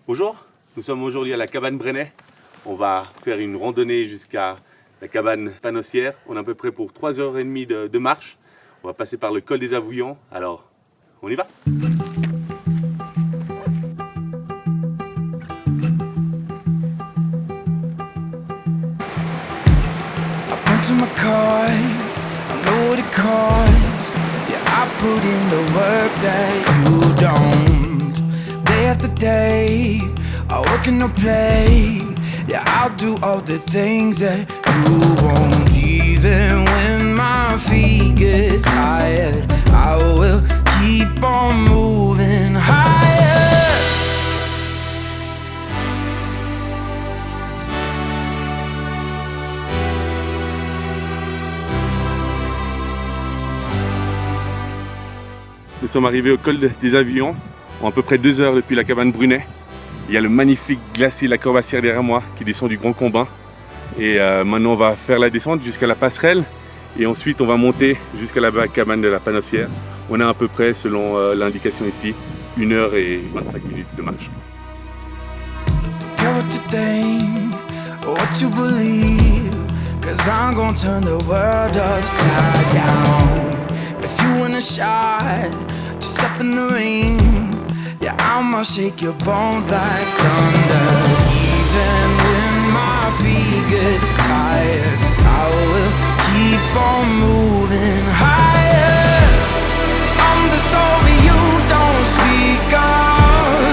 Bonjour, nous sommes aujourd'hui à la cabane Brunet. On va faire une randonnée jusqu'à la cabane Pannossière. On est à peu près pour 3h30 de marche. On va passer par le col des Avouillons. Alors, on y va. To my car, I know what it costs. Yeah, I put in the work that you don't. Day after day, I work in the play. Yeah, I'll do all the things that you won't. Even when my feet get tired, I will keep on moving higher. Nous sommes arrivés au col des Avouillons, en à peu près 2 heures depuis la cabane Brunet. Il y a le magnifique glacier de la Corbassière derrière moi qui descend du Grand Combin. Et maintenant on va faire la descente jusqu'à la passerelle et ensuite on va monter jusqu'à la cabane de la Pannossière. On a à peu près, selon l'indication ici, 1h25 de marche. Cause I'm gonna turn the world upside down. If you want a shot, just step in the ring. Yeah, I'ma shake your bones like thunder. Even when my feet get tired, I will keep on moving higher. I'm the story you don't speak of.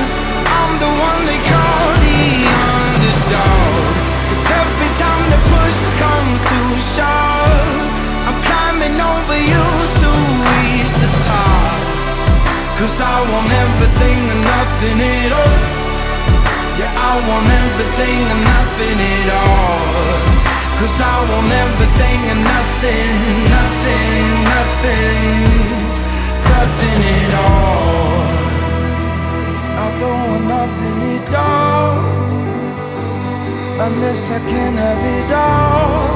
I'm the one they call the underdog. Cause every time the push comes to shove, I'm climbing over you to reach the top. Cause I want everything and nothing at all. Yeah, I want everything and nothing at all. Cause I want everything and nothing, nothing, nothing, nothing at all. I don't want nothing at all, unless I can have it all.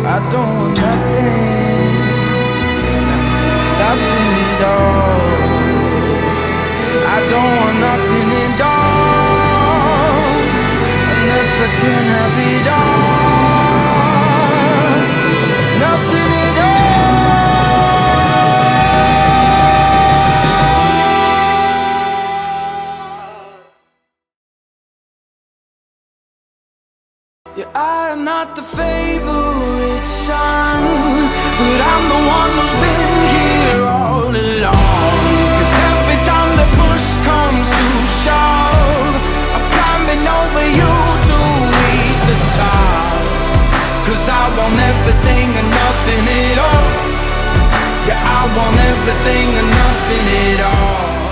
I don't want nothing, nothing at all. I don't want nothing at all, unless I can have it all. Nothing at all. Yeah, I am not the favorite son, but I'm the one who's been here all along. Cause every time the push comes to shove, I'm climbing over you to reach the top. Cause I want everything and nothing at all. Yeah, I want everything and nothing at all.